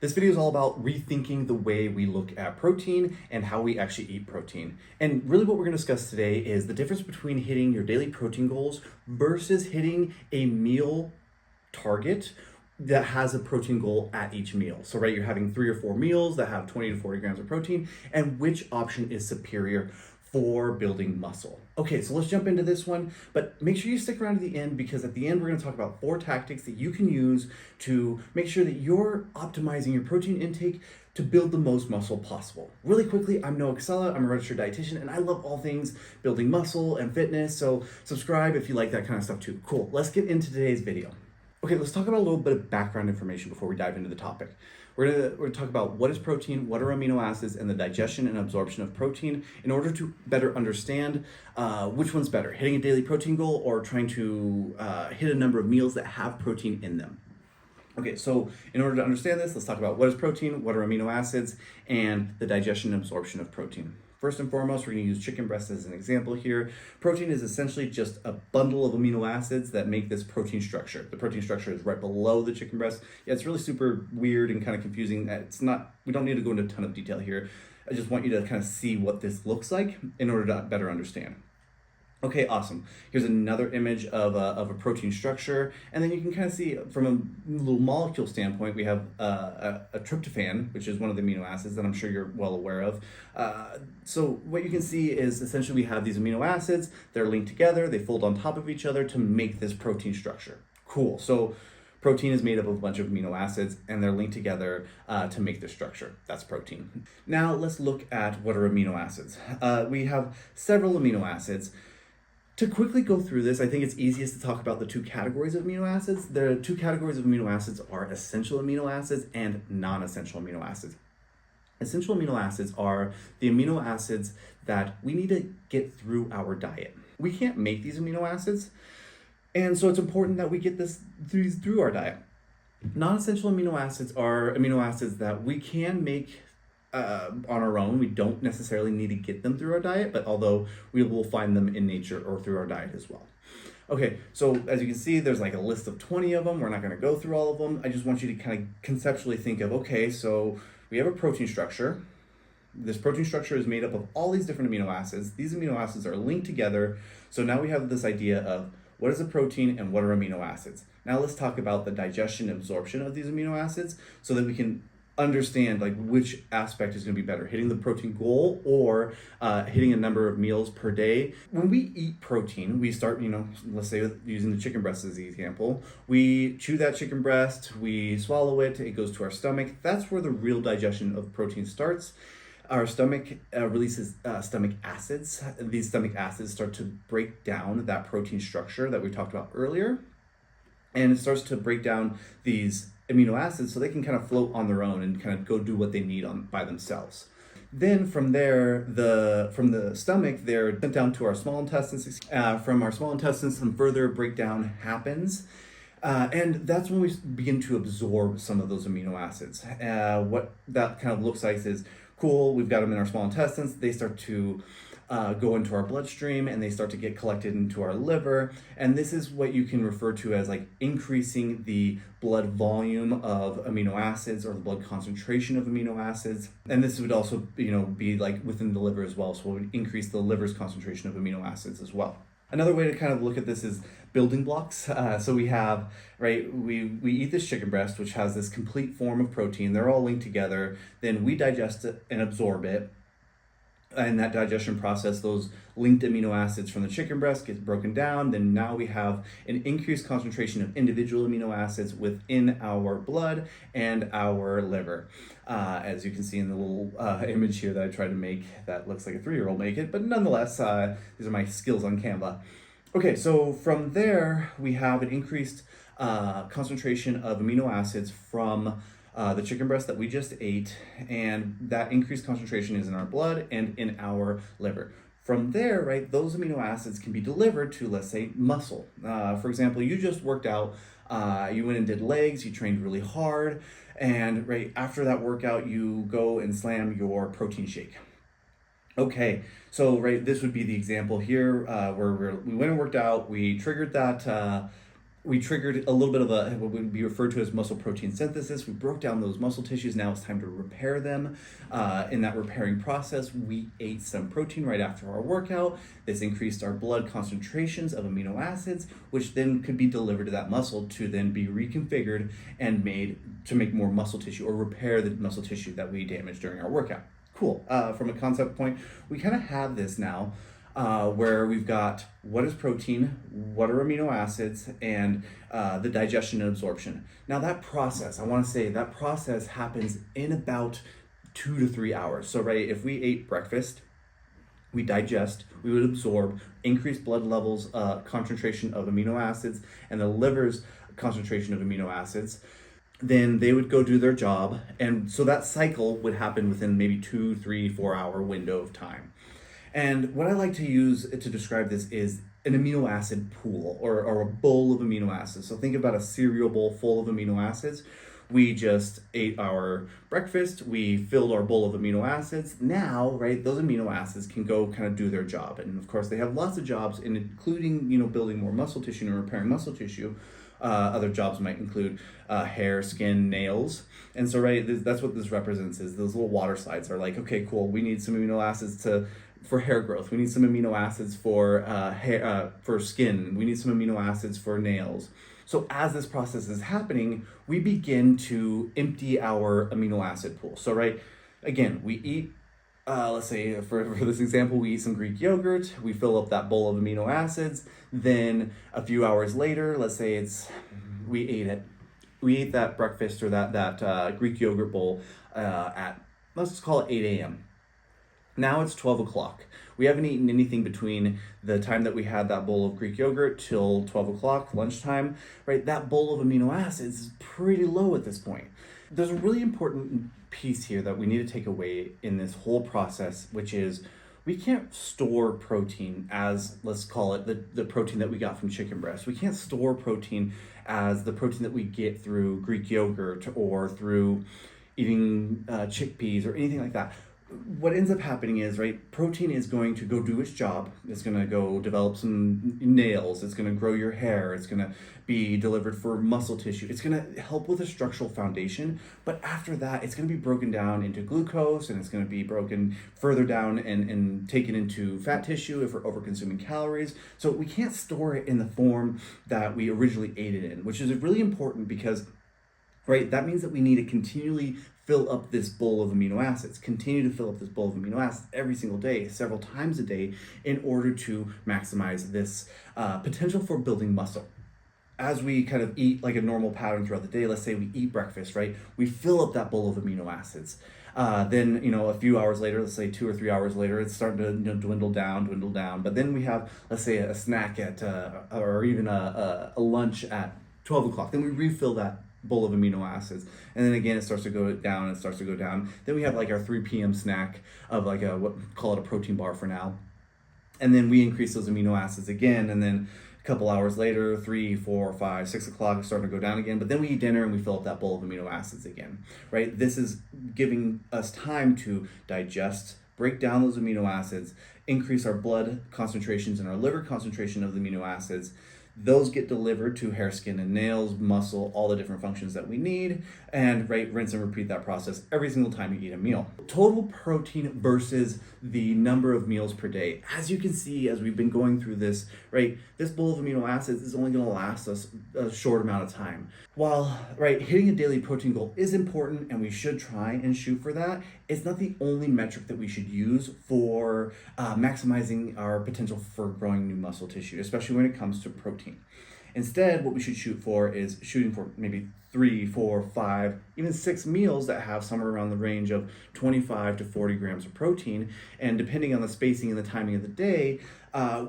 This video is all about rethinking the way we look at protein and how we actually eat protein. And really what we're going to discuss today is the difference between hitting your daily protein goals versus hitting a meal target that has a protein goal at each meal. So right, you're having 3 or 4 meals that have 20 to 40 grams of protein, and which option is superior for building muscle. Okay, so let's jump into this one, but make sure you stick around to the end, because at the end we're going to talk about 4 tactics that you can use to make sure that you're optimizing your protein intake to build the most muscle possible. Really quickly, I'm Noah Casella, I'm a registered dietitian, and I love all things building muscle and fitness, so subscribe if you like that kind of stuff too. Cool, let's get into today's video. Okay, let's talk about a little bit of background information before we dive into the topic. We're gonna talk about what is protein, what are amino acids, and the digestion and absorption of protein in order to better understand which one's better, hitting a daily protein goal or trying to hit a number of meals that have protein in them. Okay, so in order to understand this, let's talk about what is protein, what are amino acids, and the digestion and absorption of protein. First and foremost, we're going to use chicken breast as an example here. Protein is essentially just a bundle of amino acids that make this protein structure. The protein structure is right below the chicken breast. Yeah, it's really super weird and kind of confusing. We don't need to go into a ton of detail here. I just want you to kind of see what this looks like in order to better understand. Okay, awesome. Here's another image of a protein structure, and then you can kind of see from a little molecule standpoint, we have a tryptophan, which is one of the amino acids that I'm sure you're well aware of. So what you can see is essentially we have these amino acids, they're linked together, they fold on top of each other to make this protein structure. Cool. So protein is made up of a bunch of amino acids, and they're linked together to make this structure. That's protein. Now let's look at what are amino acids. We have several amino acids. To quickly go through this, I think it's easiest to talk about the 2 categories of amino acids. The 2 categories of amino acids are essential amino acids and non-essential amino acids. Essential amino acids are the amino acids that we need to get through our diet. We can't make these amino acids, and so it's important that we get these through our diet. Non-essential amino acids are amino acids that we can make on our own. We don't necessarily need to get them through our diet, but although we will find them in nature or through our diet as well. Okay, so as you can see, there's like a list of 20 of them. We're not going to go through all of them. I just want you to kind of conceptually think of, okay, so we have a protein structure. This protein structure is made up of all these different amino acids. These amino acids are linked together. So now we have this idea of what is a protein and what are amino acids. Now let's talk about the digestion and absorption of these amino acids so that we can understand like which aspect is going to be better, hitting the protein goal or hitting a number of meals per day. When we eat protein, we start, let's say using the chicken breast as the example, we chew that chicken breast, we swallow it, it goes to our stomach. That's where the real digestion of protein starts. Our stomach releases stomach acids. These stomach acids start to break down that protein structure that we talked about earlier, and it starts to break down these amino acids so they can kind of float on their own and kind of go do what they need by themselves. Then from there, from the stomach, they're sent down to our small intestines. From our small intestines, some further breakdown happens. And that's when we begin to absorb some of those amino acids. What that kind of looks like is, cool, we've got them in our small intestines. They start to go into our bloodstream, and they start to get collected into our liver. And this is what you can refer to as like increasing the blood volume of amino acids or the blood concentration of amino acids. And this would also, be like within the liver as well. So it would increase the liver's concentration of amino acids as well. Another way to kind of look at this is building blocks. So we have, right, we eat this chicken breast, which has this complete form of protein. They're all linked together. Then we digest it and absorb it. In that digestion process, those linked amino acids from the chicken breast get broken down. Then now we have an increased concentration of individual amino acids within our blood and our liver. As you can see in the little image here that I tried to make, that looks like a 3-year-old make it, but nonetheless, these are my skills on Canva. Okay, so from there, we have an increased concentration of amino acids from the chicken breast that we just ate, and that increased concentration is in our blood and in our liver. From there, right, those amino acids can be delivered to, let's say, muscle. For example, you just worked out, you went and did legs, you trained really hard, and right after that workout, you go and slam your protein shake. Okay, so right, this would be the example here where we went and worked out, we triggered that we triggered a little bit of what would be referred to as muscle protein synthesis. We broke down those muscle tissues. Now it's time to repair them. In that repairing process, we ate some protein right after our workout. This increased our blood concentrations of amino acids, which then could be delivered to that muscle to then be reconfigured and made to make more muscle tissue or repair the muscle tissue that we damaged during our workout. Cool. From a concept point, we kind of have this now. Where we've got what is protein, what are amino acids, and the digestion and absorption. Now that process, I want to say that process happens in about 2 to 3 hours. So right, if we ate breakfast, we digest, we would absorb, increase blood levels, concentration of amino acids, and the liver's concentration of amino acids. Then they would go do their job. And so that cycle would happen within maybe 2, 3, 4 hour window of time. And what I like to use to describe this is an amino acid pool or a bowl of amino acids. So think about a cereal bowl full of amino acids. We just ate our breakfast, we filled our bowl of amino acids. Now, right, those amino acids can go kind of do their job. And of course, they have lots of jobs, including, building more muscle tissue and repairing muscle tissue. Other jobs might include hair, skin, nails. And so, right, that's what this represents is those little water slides are like, okay, cool, we need some amino acids for hair growth. We need some amino acids for hair, for skin. We need some amino acids for nails. So as this process is happening, we begin to empty our amino acid pool. So right, again, we eat, let's say for this example, we eat some Greek yogurt, we fill up that bowl of amino acids. Then a few hours later, let's say we ate that breakfast or that Greek yogurt bowl at, let's just call it 8 a.m. Now it's 12 o'clock. We haven't eaten anything between the time that we had that bowl of Greek yogurt till 12 o'clock, lunchtime, right? That bowl of amino acids is pretty low at this point. There's a really important piece here that we need to take away in this whole process, which is we can't store protein as, let's call it, the protein that we got from chicken breast. We can't store protein as the protein that we get through Greek yogurt or through eating chickpeas or anything like that. What ends up happening is, right, protein is going to go do its job. It's going to go develop some nails. It's going to grow your hair. It's going to be delivered for muscle tissue. It's going to help with a structural foundation. But after that, it's going to be broken down into glucose, and it's going to be broken further down and taken into fat tissue if we're over-consuming calories. So we can't store it in the form that we originally ate it in, which is really important because, right, that means that we need to continually fill up this bowl of amino acids, continue to fill up this bowl of amino acids every single day, several times a day, in order to maximize this potential for building muscle. As we kind of eat like a normal pattern throughout the day, let's say we eat breakfast, right? We fill up that bowl of amino acids. Then, a few hours later, let's say 2 or 3 hours later, it's starting to dwindle down. But then we have, let's say, a snack at, or even a lunch at 12 o'clock. Then we refill that bowl of amino acids, and then again it starts to go down. Then we have like our 3 p.m. snack of like call it a protein bar for now, and then we increase those amino acids again, and then a couple hours later, 3, 4, 5, 6 o'clock, it's starting to go down again. But then we eat dinner and we fill up that bowl of amino acids again, right? This is giving us time to digest, break down those amino acids, increase our blood concentrations and our liver concentration of the amino acids. Those get delivered to hair, skin, and nails, muscle, all the different functions that we need, and right, rinse and repeat that process every single time you eat a meal. Total protein versus the number of meals per day. As you can see, as we've been going through this, right, this bowl of amino acids is only going to last us a short amount of time. While, right, hitting a daily protein goal is important and we should try and shoot for that, it's not the only metric that we should use for maximizing our potential for growing new muscle tissue, especially when it comes to protein. Instead, what we should shoot for is shooting for maybe 3, 4, 5, even 6 meals that have somewhere around the range of 25 to 40 grams of protein. And depending on the spacing and the timing of the day,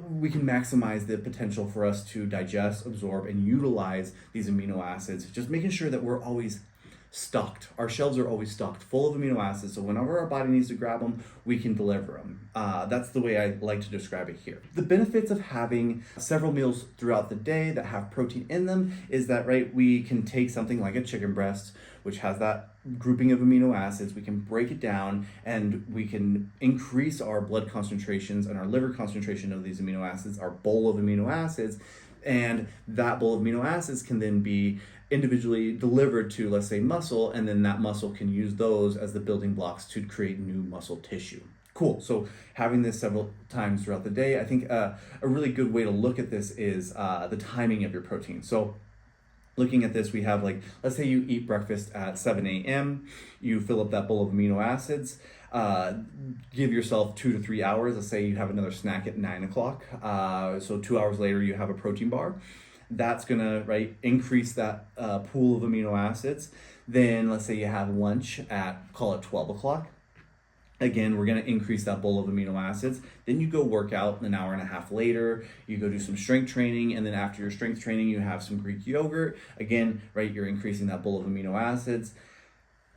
we can maximize the potential for us to digest, absorb, and utilize these amino acids, just making sure that we're always stocked. Our shelves are always stocked full of amino acids, so whenever our body needs to grab them, we can deliver them. That's the way I like to describe it here. The benefits of having several meals throughout the day that have protein in them is that, right, we can take something like a chicken breast, which has that grouping of amino acids, we can break it down and we can increase our blood concentrations and our liver concentration of these amino acids, our bowl of amino acids, And that bowl of amino acids can then be individually delivered to, let's say, muscle, and then that muscle can use those as the building blocks to create new muscle tissue. Cool. So having this several times throughout the day, I think a really good way to look at this is the timing of your protein. So looking at this, we have, like, let's say you eat breakfast at 7 a.m., you fill up that bowl of amino acids, give yourself 2 to 3 hours. Let's say you have another snack at 9 o'clock. So 2 hours later, you have a protein bar. That's gonna, right, increase that pool of amino acids. Then let's say you have lunch at, call it 12 o'clock. Again, we're going to increase that bowl of amino acids. Then you go work out an hour and a half later. You go do some strength training. And then after your strength training, you have some Greek yogurt. Again, right, you're increasing that bowl of amino acids.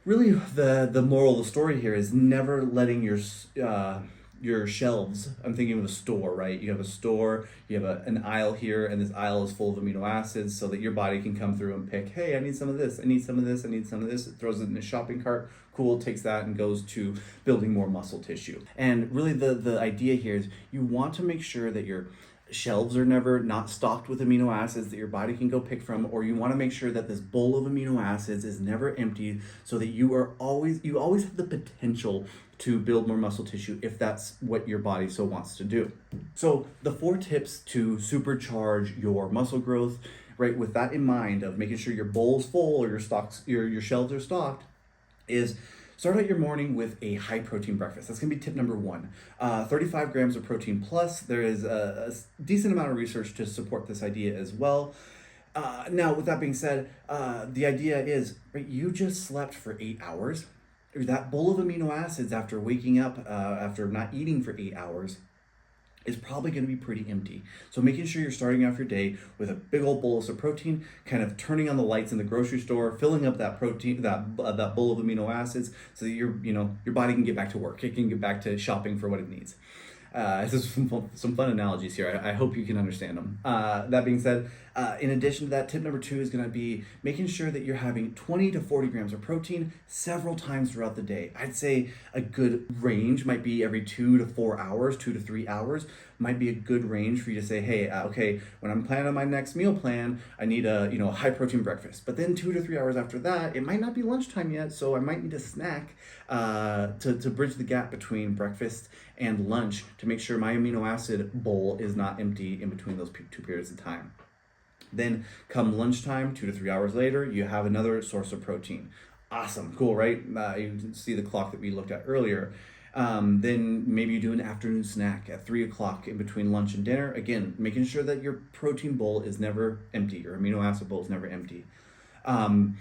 Really, the moral of the story here is never letting your shelves, I'm thinking of a store, right? You have a store, you have an aisle here, and this aisle is full of amino acids so that your body can come through and pick, hey, I need some of this, I need some of this, I need some of this. It throws it in a shopping cart. Cool, takes that and goes to building more muscle tissue. And really the idea here is you want to make sure that your shelves are never not stocked with amino acids that your body can go pick from, or you want to make sure that this bowl of amino acids is never empty so that you always have the potential to build more muscle tissue if that's what your body so wants to do. So the 4 tips to supercharge your muscle growth, right, with that in mind of making sure your bowl's full or your shelves are stocked, is start out your morning with a high protein breakfast. That's gonna be tip number 1. 35 grams of protein plus. There is a decent amount of research to support this idea as well. Now, with that being said, the idea is, right, you just slept for 8 hours. That bowl of amino acids after waking up, after not eating for 8 hours, is probably going to be pretty empty. So making sure you're starting off your day with a big old bolus of protein, kind of turning on the lights in the grocery store, filling up that protein, that bowl of amino acids, so that your body can get back to work. It can get back to shopping for what it needs. This is some fun analogies here. I hope you can understand them. That being said, in addition to that, tip number 2 is going to be making sure that you're having 20 to 40 grams of protein several times throughout the day. I'd say a good range might be every 2 to 4 hours, 2 to 3 hours might be a good range for you to say, hey, okay, when I'm planning on my next meal plan, I need a high protein breakfast. But then 2 to 3 hours after that, it might not be lunchtime yet, so I might need a snack to bridge the gap between breakfast and lunch to make sure my amino acid bowl is not empty in between those 2 periods of time. Then come lunchtime, 2 to 3 hours later, you have another source of protein. Awesome, cool, right? You see the clock that we looked at earlier. Then maybe you do an afternoon snack at 3 o'clock in between lunch and dinner. Again, making sure that your protein bowl is never empty, your amino acid bowl is never empty. And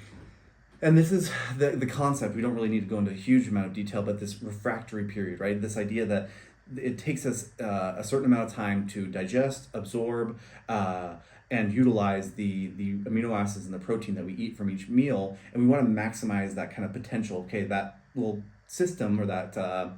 this is the concept. We don't really need to go into a huge amount of detail, but this refractory period, right? This idea that it takes us a certain amount of time to digest, absorb, and utilize the amino acids and the protein that we eat from each meal. And we want to maximize that kind of potential. Okay, that little system or that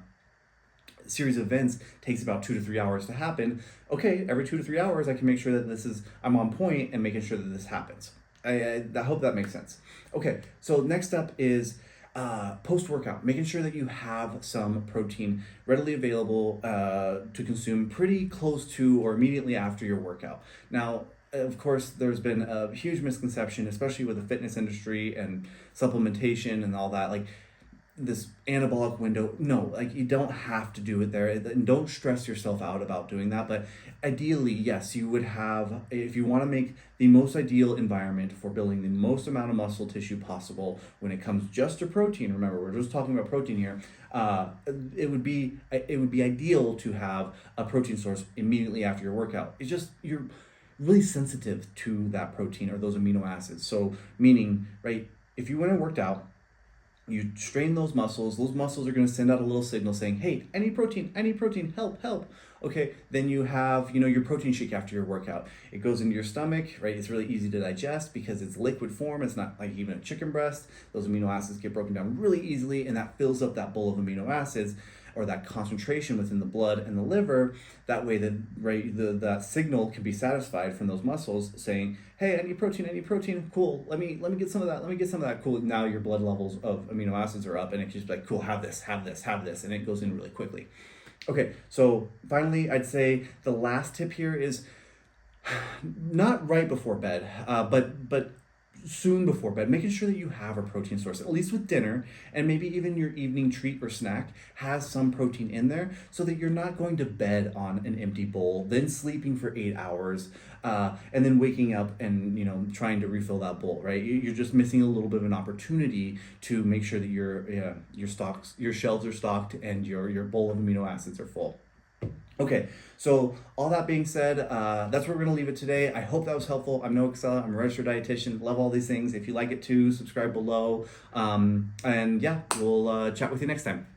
series of events takes about 2 to 3 hours to happen. Okay, every 2 to 3 hours, I can make sure that I'm on point and making sure that this happens. I hope that makes sense. Okay, so next up is post-workout, making sure that you have some protein readily available to consume pretty close to or immediately after your workout. Now, of course, there's been a huge misconception, especially with the fitness industry and supplementation and all that, like this anabolic window. No, like you don't have to do it there, and don't stress yourself out about doing that. But ideally, yes, you would have, if you want to make the most ideal environment for building the most amount of muscle tissue possible when it comes just to protein. Remember, we're just talking about protein here. It would be ideal to have a protein source immediately after your workout. It's just you're really sensitive to that protein or those amino acids. So meaning, right, if you went and worked out, you strain those muscles are going to send out a little signal saying, hey, any protein, help. Okay, then you have, your protein shake after your workout. It goes into your stomach, right? It's really easy to digest because it's liquid form. It's not like even a chicken breast. Those amino acids get broken down really easily, and that fills up that bowl of amino acids, or that concentration within the blood and the liver. That way, that signal can be satisfied from those muscles saying, hey, I need protein, cool, let me get some of that, cool. Now your blood levels of amino acids are up, and it's just like, cool, have this, and it goes in really quickly. Okay, so finally, I'd say the last tip here is Not right before bed, but soon before bed, making sure that you have a protein source, at least with dinner, and maybe even your evening treat or snack has some protein in there, so that you're not going to bed on an empty bowl, then sleeping for 8 hours, and then waking up and trying to refill that bowl. Right, you're just missing a little bit of an opportunity to make sure that your shelves are stocked, and your bowl of amino acids are full. Okay, so all that being said, that's where we're going to leave it today. I hope that was helpful. I'm Noah Casella. I'm a registered dietitian. Love all these things. If you like it too, subscribe below. And yeah, we'll chat with you next time.